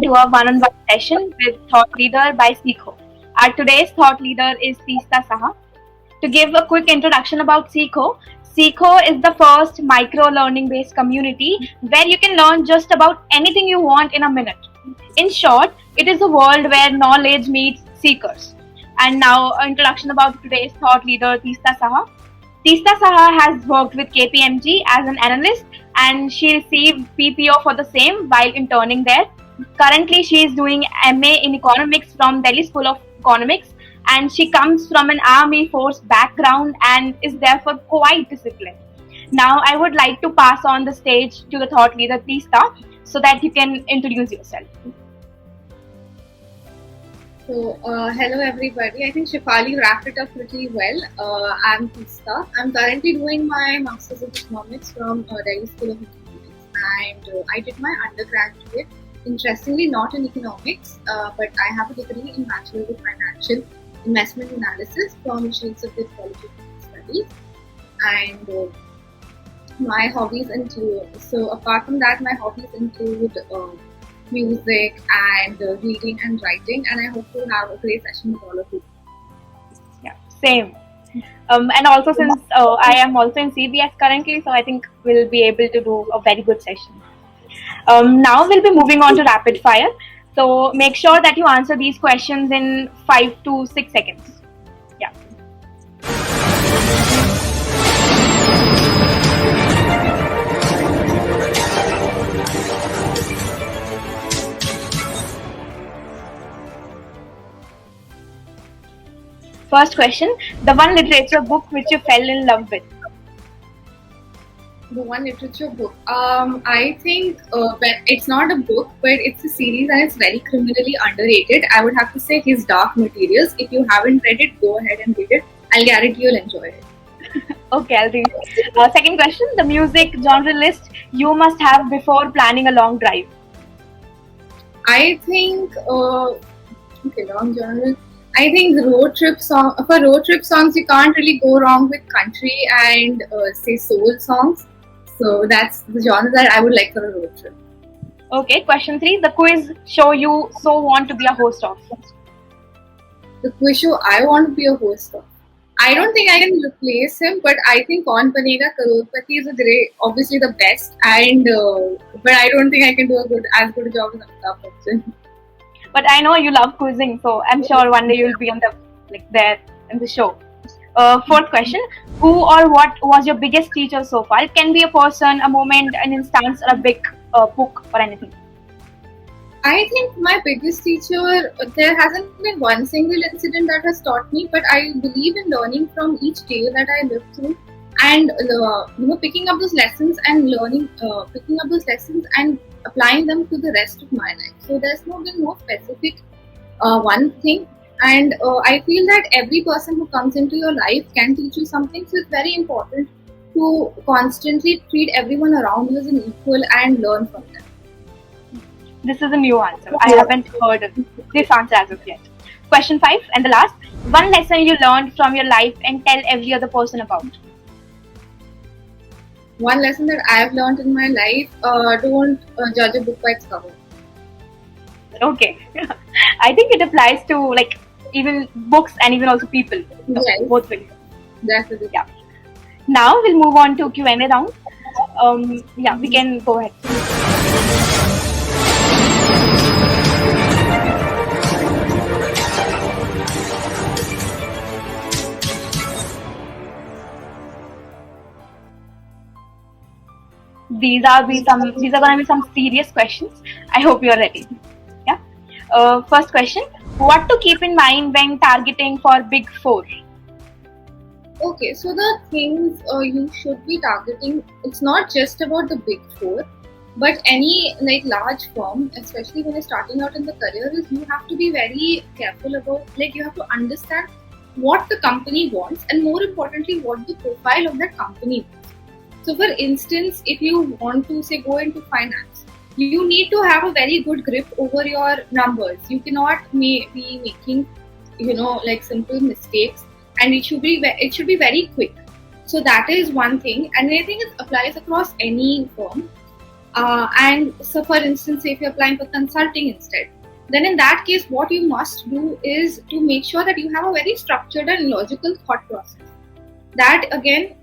to a one-on-one session with Thought Leader by Seekho. Our today's thought leader is Teesta Saha. To give a quick introduction about Seekho, Seekho is the first micro-learning based community where you can learn just about anything you want in a minute. In short, it is a world where knowledge meets seekers. And now, an introduction about today's thought leader, Teesta Saha. Teesta Saha has worked with KPMG as an analyst and she received PPO for the same while interning there. Currently, she is doing MA in economics from Delhi School of Economics and she comes from an army force background and is therefore quite disciplined. Now, I would like to pass on the stage to the thought leader, Teesta, so that you can introduce yourself. So, hello everybody. I think Shefali wrapped it up pretty well. I'm Teesta. I'm currently doing my Masters of Economics from Delhi School of Economics, and I did my undergraduate, interestingly not in economics, but I have a degree in Bachelor of Financial Investment Analysis from Sri College of Studies. And my hobbies include, so apart from that, my hobbies include music and reading and writing, and I hope to have a great session with all of you. Yeah, same. And also since I am also in CBS currently, so I think we'll be able to do a very good session. Now we'll be moving on to rapid fire. So make sure that you answer these questions in 5 to 6 seconds. Yeah. First question, the one literature book which you fell in love with. The one literature book. I think it's not a book, but it's a series and it's very criminally underrated. I would have to say His Dark Materials. If you haven't read it, go ahead and read it. I'll guarantee you'll enjoy it. Okay, I'll read. Second question, the music genre list you must have before planning a long drive. I think long journal. I think road trip song for road trip songs you can't really go wrong with country and say soul songs. So that's the genre that I would like for a road trip. Okay, question 3, the quiz show you so want to be a host of. The quiz show I want to be a host of. I don't think I can replace him, but I think Kaun Banega Crorepati is obviously the best, and but I don't think I can do as good a job as Amitabh Bachchan. But I know you love quizzing, so I'm sure one day you'll be on there in the show. Fourth question, who or what was your biggest teacher so far? It can be a person, a moment, an instance, or a big book or anything. I think my biggest teacher, there hasn't been one single incident that has taught me, but I believe in learning from each day that I live through and picking up those lessons and applying them to the rest of my life. So there's been no specific one thing, and I feel that every person who comes into your life can teach you something. So it's very important to constantly treat everyone around you as an equal and learn from them. This is a new answer. I haven't heard of this answer as of yet. Question 5 and the last, one lesson you learned from your life and tell every other person about. One lesson that I have learned in my life, don't judge a book by its cover. Okay. I think it applies to even books and even also people. Yes. Both ways. Definitely. Yeah. Now we'll move on to Q&A round. We can go ahead. These are going to be some serious questions. I hope you are ready. Yeah. First question: what to keep in mind when targeting for Big Four? Okay, so the things you should be targeting, it's not just about the Big Four, but any large firm, especially when you're starting out in the career, is you have to be very careful about you have to understand what the company wants and more importantly what the profile of that company wants. So for instance, if you want to say go into finance, you need to have a very good grip over your numbers. You cannot be making simple mistakes, and it should be very quick. So that is one thing, and I think it applies across any firm. And so, for instance, if you're applying for consulting instead, then in that case, what you must do is to make sure that you have a very structured and logical thought process. That again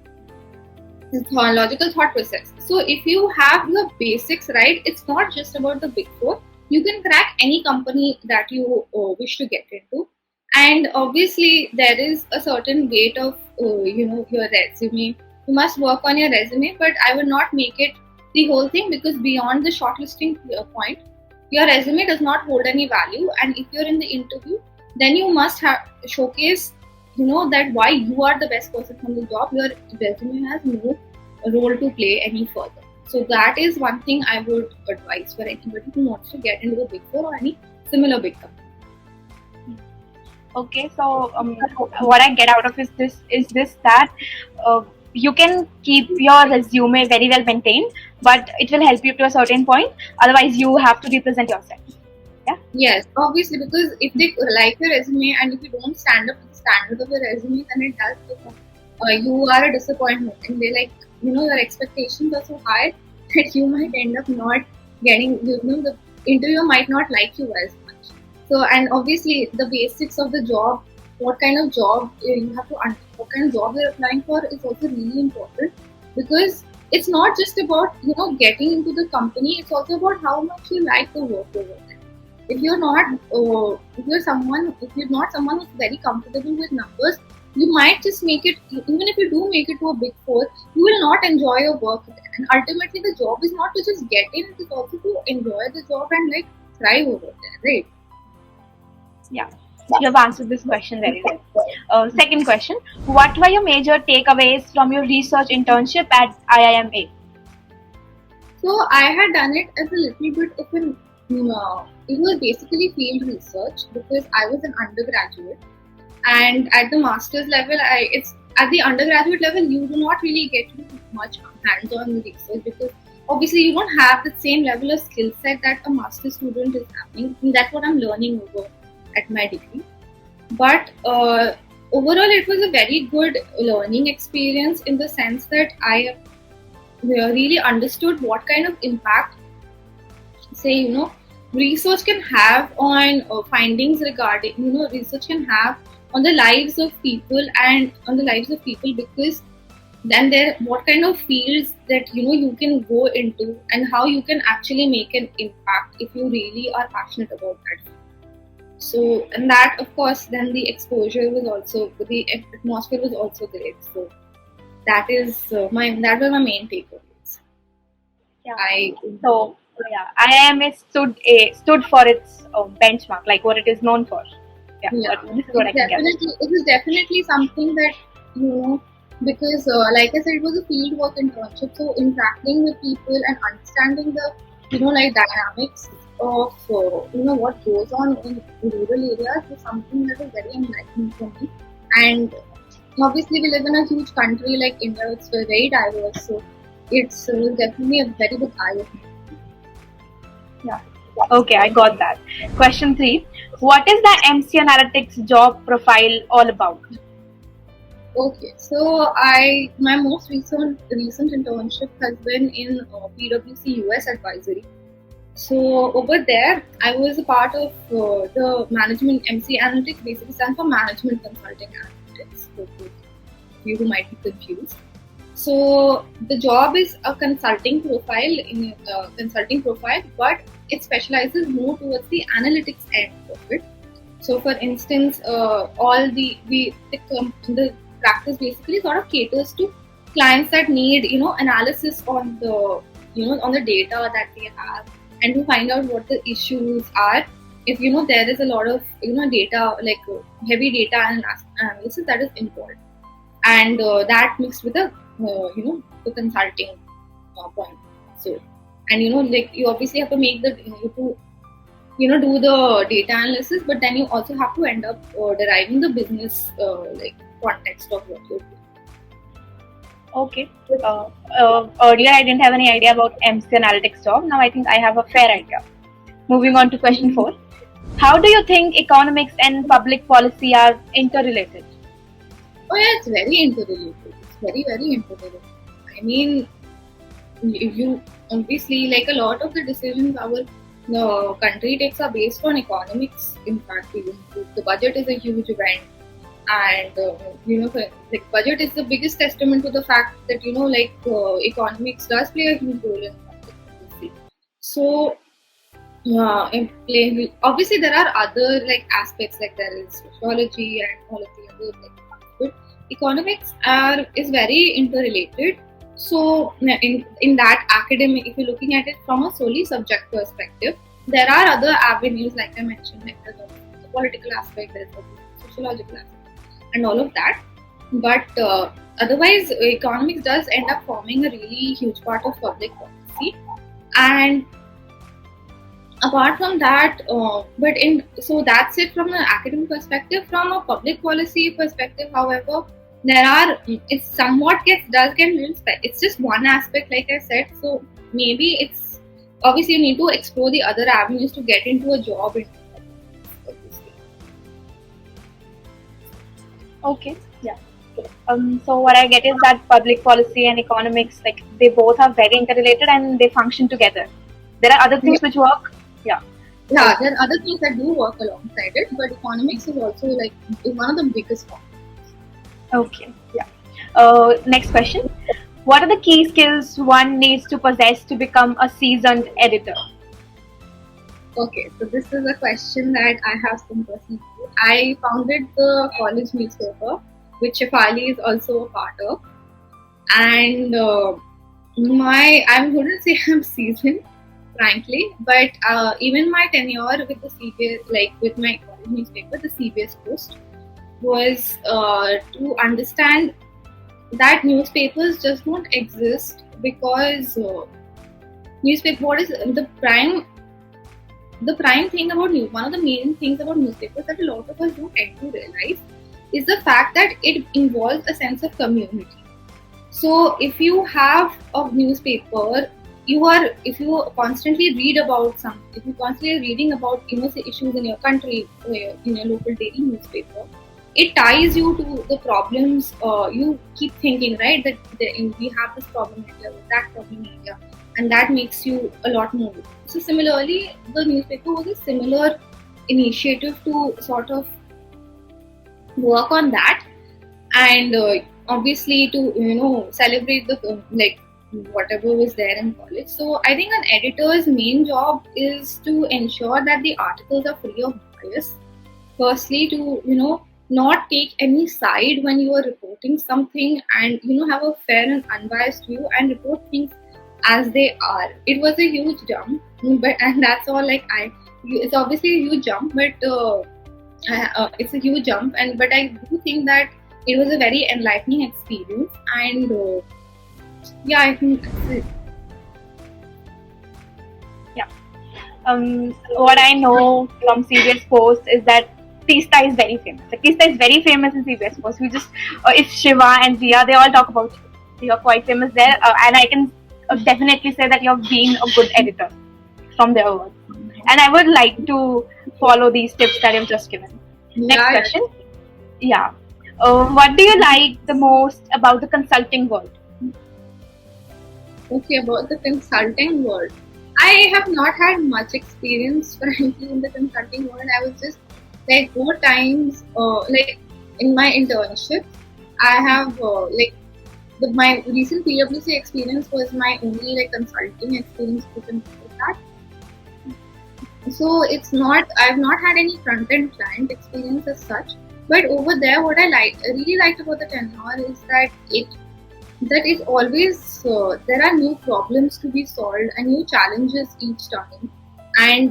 is a logical thought process. So, if you have the basics right, it's not just about the big four. You can crack any company that you wish to get into, and obviously there is a certain weight of your resume. You must work on your resume, but I would not make it the whole thing, because beyond the shortlisting point, your resume does not hold any value. And if you're in the interview, then you must have showcase that why you are the best person from the job. Your resume has no role to play any further. So that is one thing I would advise for anybody who wants to get into the big four or any similar big company. Okay, so what I get out of is this that you can keep your resume very well maintained, but it will help you to a certain point. Otherwise, you have to represent yourself. Yeah. Yes, obviously, because if they like your resume and if you don't stand up to the standard of your resume, then it does become you are a disappointment, and they like your expectations are so high that you might end up not getting the interviewer might not like you as much. So, and obviously the basics of the job, what kind of job you have to what kind of job you're applying for is also really important, because it's not just about getting into the company. It's also about how much you like the work over there. If you're not someone who's very comfortable with numbers, you might just make it. Even if you do make it to a big four, you will not enjoy your work there. And ultimately, the job is not to just get in; it is also to enjoy the job and like thrive over there, right? Yeah, you have answered this question very well. Second question: what were your major takeaways from your research internship at IIMA? So I had done it as a little bit of an. It was basically field research because I was an undergraduate, and at the master's level, it's at the undergraduate level you do not really get to do much hands-on research, because obviously you don't have the same level of skill set that a master's student is having. And that's what I'm learning over at my degree. But overall, it was a very good learning experience in the sense that I really understood what kind of impact, say, research can have on findings regarding, research can have on the lives of people because then what kind of fields that you can go into and how you can actually make an impact if you really are passionate about that. So, and that of course, then the exposure was also, the atmosphere was also great. So that were my main takeaways. Yeah. IIMA stood for its benchmark, like what it is known for. Yeah. This is what I can get. It was definitely something that because like I said, it was a fieldwork internship, so interacting with people and understanding the dynamics of what goes on in rural areas is something that is very enlightening for me. And obviously, we live in a huge country like India; it's very diverse, so it's definitely a very big eye-opener. Yeah. Okay, I got that. Question 3. What is the MC Analytics job profile all about? Okay, so my most recent internship has been in PwC US advisory. So over there, I was a part of the management. MC Analytics basically stands for Management Consulting Analytics, for you who might be confused. So the job is a consulting profile but it specializes more towards the analytics end of it. So for instance, all the practice basically sort of caters to clients that need analysis on the on the data that they have, and to find out what the issues are. If there is a lot of data, like heavy data analysis that is involved, and that mixed with the the consulting point. So, and like you obviously have to make do the data analysis, but then you also have to end up deriving the business context of what you're doing. Okay. Earlier I didn't have any idea about MC Analytics job. Now I think I have a fair idea. Moving on to question 4. How do you think economics and public policy are interrelated? Oh yeah, it's very interrelated. It's very, very interrelated. I mean, if you obviously, like a lot of the decisions our country takes are based on economics. In fact, even the budget is a huge event, and like budget is the biggest testament to the fact that economics does play a huge role in public policy. So obviously there are other like aspects, like there is sociology and all of the other like parts, but economics is very interrelated. So in that academic, if you're looking at it from a solely subject perspective, there are other avenues, like I mentioned, like the political aspect, there's the sociological aspect and all of that. But otherwise economics does end up forming a really huge part of public policy. And apart from that, so that's it from an academic perspective. From a public policy perspective, however, there are it somewhat does get little it's just one aspect, like I said. So maybe it's obviously you need to explore the other avenues to get into a job in obviously. Okay. Yeah. So what I get is that public policy and economics, like they both are very interrelated and they function together. There are other things which work. Yeah. Yeah, there are other things that do work alongside it, but economics is also like one of the biggest ones. Okay. Yeah. Next question. What are the key skills one needs to possess to become a seasoned editor? Okay, so this is a question that I have some personal. I founded the college newspaper, which Shefali is also a part of, and I'm going to say I'm seasoned, frankly, but even my tenure with the CBS, like with my college newspaper, the CBS Post, was to understand that newspapers just don't exist because newspaper. What is the prime thing about news? One of the main things about newspapers that a lot of us don't tend to realize is the fact that it involves a sense of community. So if you have a newspaper, if you constantly read about something, if you constantly reading about say issues in your country, in your local daily newspaper, it ties you to the problems. You keep thinking, right, that we have this problem area, that problem area, and that makes you a lot more. So similarly, the newspaper was a similar initiative to sort of work on that, and obviously to celebrate the like whatever was there in college. So I think an editor's main job is to ensure that the articles are free of bias. Firstly, to not take any side when you are reporting something, and have a fair and unbiased view and report things as they are. It was a huge jump, and that's all. Like it's obviously a huge jump, but it's a huge jump, but I do think that it was a very enlightening experience, and yeah, I think that's it. Yeah. What I know from CBS Post is that Teesta is very famous. Like, Teesta is very famous in CBS Post. We just, if Shiva and Jia, they all talk about you. You're quite famous there, and I can definitely say that you've been a good editor from their words. And I would like to follow these tips that you've just given. Next question. Yeah. What do you like the most about the consulting world? Okay, about the consulting world. I have not had much experience, frankly, in the consulting world. I was just like 4 times, like in my internship, I have my recent PwC experience was my only like consulting experience with that. So it's not, I've not had any front-end client experience as such. But over there, what I really liked about the tenure is that that is always there are new problems to be solved and new challenges each time, and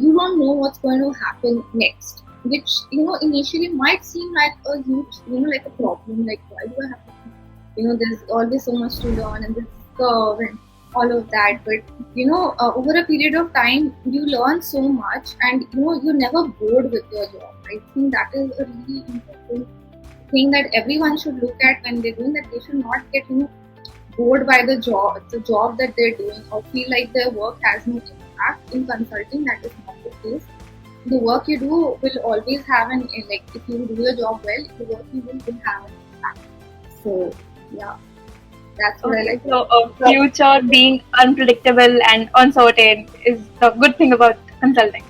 you don't know what's going to happen next, which initially might seem like a huge like a problem, like why do I have to there's always so much to learn and this curve and all of that, but over a period of time you learn so much, and you're never bored with your job. I think that is a really important thing that everyone should look at when they're doing that. They should not get bored by the job that they're doing, or feel like their work has no impact. In consulting, that is not the case. The work you do will always have like if you do your job well, the work you do will have an impact. So yeah. That's what I Okay, like. so future being unpredictable and uncertain is the good thing about consulting.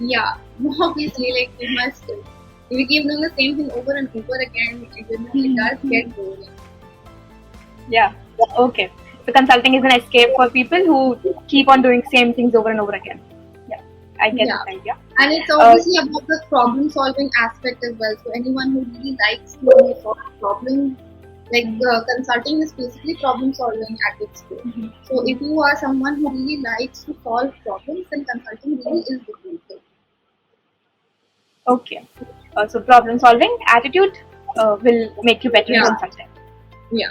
Yeah, obviously, like you must. If you keep doing the same thing over and over again, it does get boring. Yeah. Okay. So consulting is an escape for people who keep on doing same things over and over again. Yeah, I get Yeah. this idea. And it's obviously about the problem solving aspect as well. So anyone who really likes to solve problems, like consulting is basically problem solving at its core. So if you are someone who really likes to solve problems, then consulting really is the tool. Okay. So problem solving attitude will make you better in Yeah. consulting. Yeah.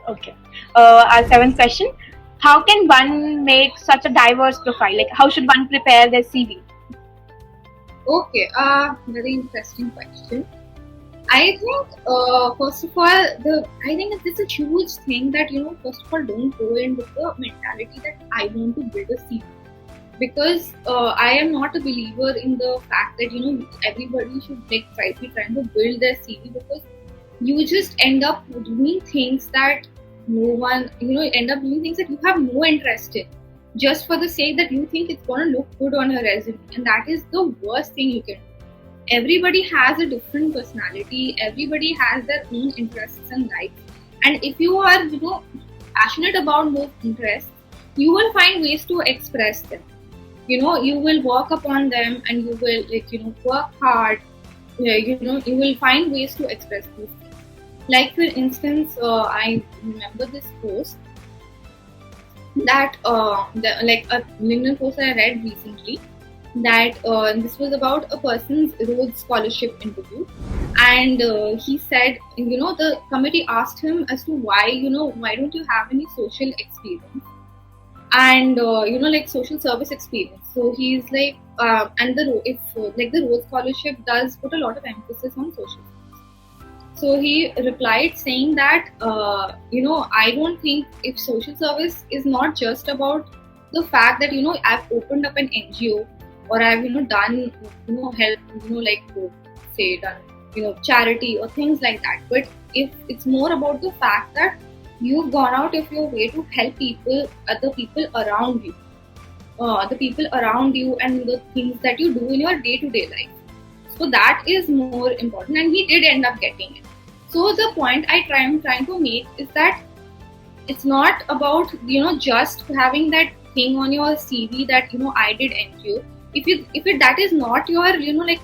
Okay. Our seventh question: how can one make such a diverse profile? Like, how should one prepare their CV? Okay. Very interesting question. I think, first of all, I think it's a huge thing that first of all, don't go in with the mentality that I want to build a CV, because I am not a believer in the fact that everybody should try to trying to build their CV, because you just end up doing things that no one end up doing things that you have no interest in, just for the sake that you think it's gonna look good on your resume, and that is the worst thing you can do. Everybody has a different personality, everybody has their own interests and likes, and if you are passionate about those interests, you will find ways to express them. You will work upon them, and you will work hard. You will find ways to express these things. Like for instance, I remember this post that like a LinkedIn post that I read recently, that this was about a person's Rhodes Scholarship interview, and he said, the committee asked him as to why don't you have any social experience, and like social service experience. So he's like, and the Rhodes Scholarship does put a lot of emphasis on social. So he replied saying that, I don't think if social service is not just about the fact that I've opened up an NGO, or I've done help like say done charity or things like that, but if it's more about the fact that you've gone out of your way to help people, other people around you, and the things that you do in your day-to-day life. So that is more important, and he did end up getting it. So the point I'm trying to make is that it's not about just having that thing on your CV that I did NGO. If that is not your like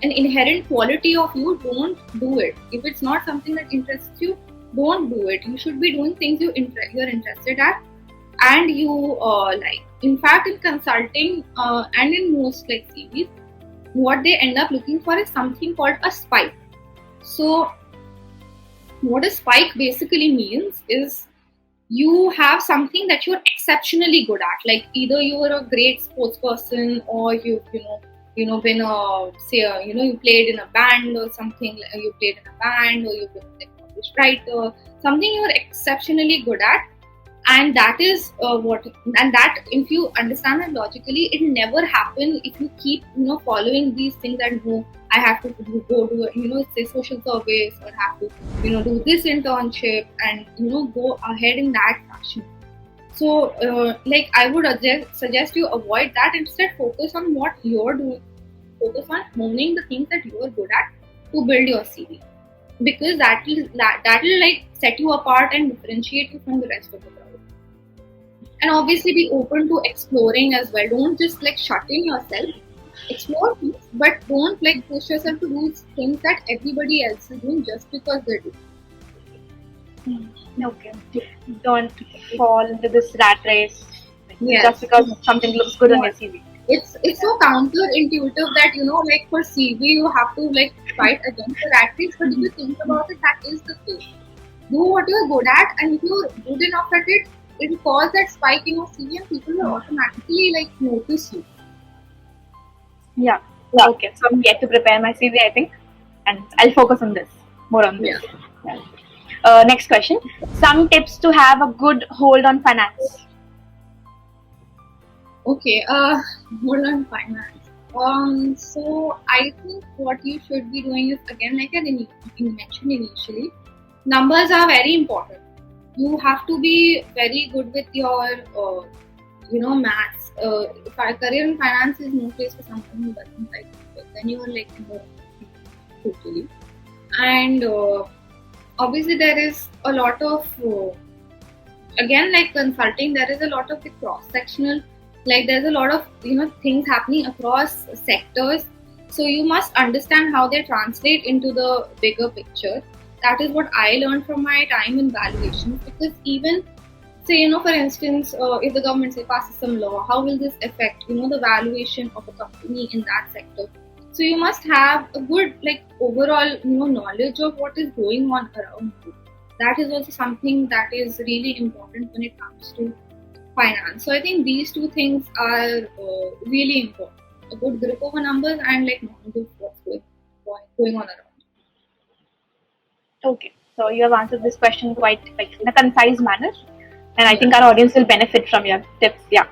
an inherent quality of you, don't do it. If it's not something that interests you, don't do it. You should be doing things you're interested at, and you like. In fact, in consulting and in most like CVs, what they end up looking for is something called a spike. So what a spike basically means is you have something that you're exceptionally good at. Like either you're a great sports person, or you've been you played in a band or something. You played in a band, or you've been like a published writer. Something you're exceptionally good at, and that is that if you understand it logically, it never happen if you keep following these things that I have to go to say social service, or have to do this internship, and go ahead in that fashion. So like I would suggest you avoid that. Instead, focus on what you're doing. Focus on honing the things that you're good at to build your CV, because that will like set you apart and differentiate you from the rest of the crowd. And obviously be open to exploring as well. Don't just like shut in yourself. Explore things, but don't like push yourself to do things that everybody else is doing just because they're doing. Okay. Don't fall into this rat race just Yes. because something looks good on your CV. It's so counterintuitive that like for CV you have to like fight against the rat race, but if you think about it, that is the case. Do what you're good at, and if you're good enough at it, it will cause that spike in your CV, and people will automatically like notice you. Yeah. Okay. So I'm yet to prepare my CV, I think, and I'll focus on this more on this. Yeah. Next question: some tips to have a good hold on finance. Okay. Hold on finance. So I think what you should be doing is, again, like I mentioned initially, numbers are very important. you have to be very good with your maths. If our career in finance is no place for someone who doesn't like it, then you are like no, totally. And obviously there is a lot of again, like consulting, there is a lot of the cross sectional, like there's a lot of things happening across sectors, so you must understand how they translate into the bigger picture. That is what I learned from my time in valuations, because even say, for instance, if the government say passes some law, how will this affect the valuation of a company in that sector? So you must have a good like overall knowledge of what is going on around you. That is also something that is really important when it comes to finance. So I think these two things are really important: a good grip over numbers and like knowledge of what's going on around. Okay, so you have answered this question quite like in a concise manner, and I think our audience will benefit from your tips. Yeah.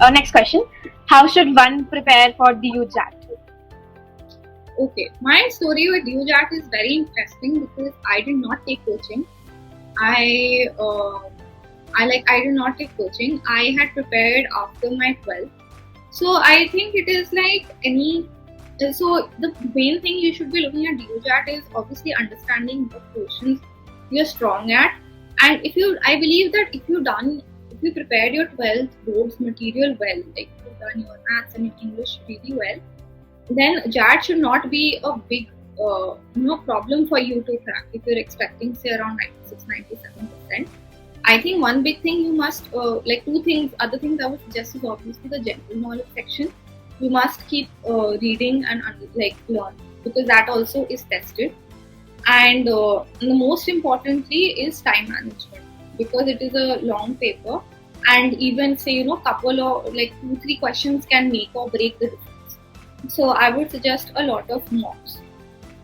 Next question: how should one prepare for the UJAT? Okay, my story with UJAT is very interesting because I did not take coaching. I did not take coaching. I had prepared after my 12th. So I think it is like any. So the main thing you should be looking at UJAT is obviously understanding what portions you're strong at, and I believe that if you prepared your 12th boards material well, like you've done your maths and your English really well, then JAT should not be a big problem for you to crack if you're expecting say around 96-97%. I think one big thing you must like two things. Other things I would suggest is obviously the general knowledge section. You must keep reading and learn, because that also is tested. And the most importantly is time management, because it is a long paper, and even say couple of like 2-3 questions can make or break the difference. So I would suggest a lot of mocks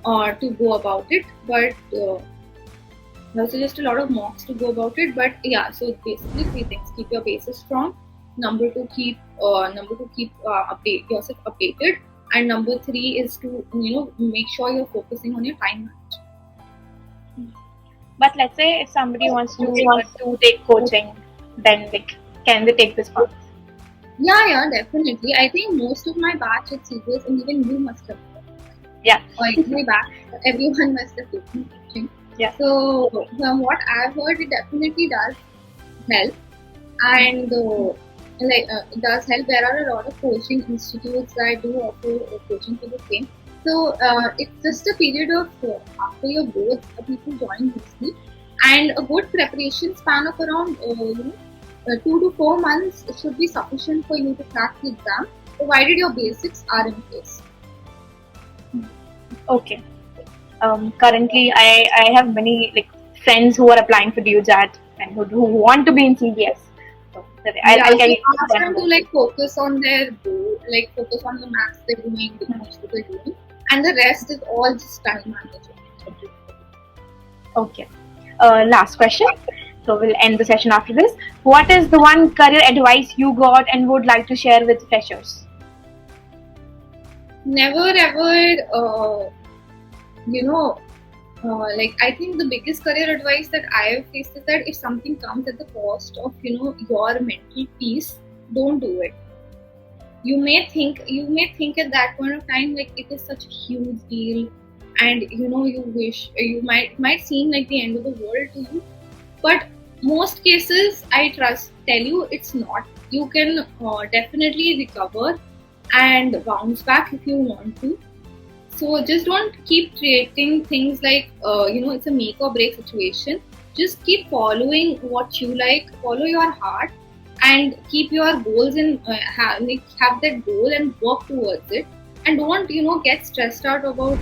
to go about it, but I would suggest a lot of mocks to go about it. But yeah, so basically 3 things: keep your bases strong, number 2 keep update yourself updated, and number 3 is to make sure you're focusing on your time management. But let's say if somebody wants to take coaching, then like can they take this path? Yeah, definitely. I think most of my batch at CBS, and even you must have. Yeah. Like my batch, everyone must have taken coaching. Yeah. So from what I've heard, it definitely does help, and it does help. There are a lot of coaching institutes that do offer coaching for the same. So it's just a period of after your boards, people join mostly, and a good preparation span of around 2 to 4 months should be sufficient for you to crack the exam, provided your basics are in place. Okay. Currently, I have many like friends who are applying for UJAT and who want to be in CBS. So I'll ask them to like focus on their goal, like focus on the maths they're doing, the English they're doing, and the rest is all just time management. Okay. Last question. So we'll end the session after this. What is the one career advice you got and would like to share with freshers? Never ever, like I think the biggest career advice that I have faced is that if something comes at the cost of your mental peace, don't do it. You may think at that point of time like it is such a huge deal, and you wish you might seem like the end of the world to you, but most cases I tell you it's not. You can definitely recover and bounce back if you want to. So just don't keep creating things like it's a make or break situation. Just keep following what you like, follow your heart, and keep your goals in have that goal and work towards it. And don't get stressed out about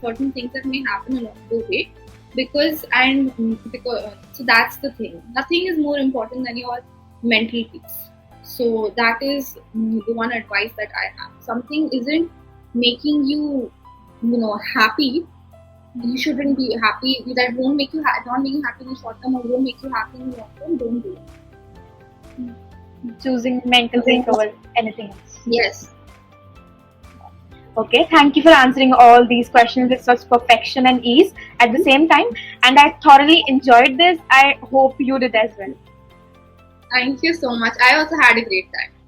certain things that may happen along the way, because so that's the thing. Nothing is more important than your mental peace. So that is the one advice that I have. Something isn't making you happy, you shouldn't be happy. That won't make you don't make you happy in the short term, or won't make you happy in the long term. Don't do it. Choosing mental peace over anything else. Yes. Okay, thank you for answering all these questions with such perfection and ease at the same time. And I thoroughly enjoyed this. I hope you did as well. Thank you so much. I also had a great time.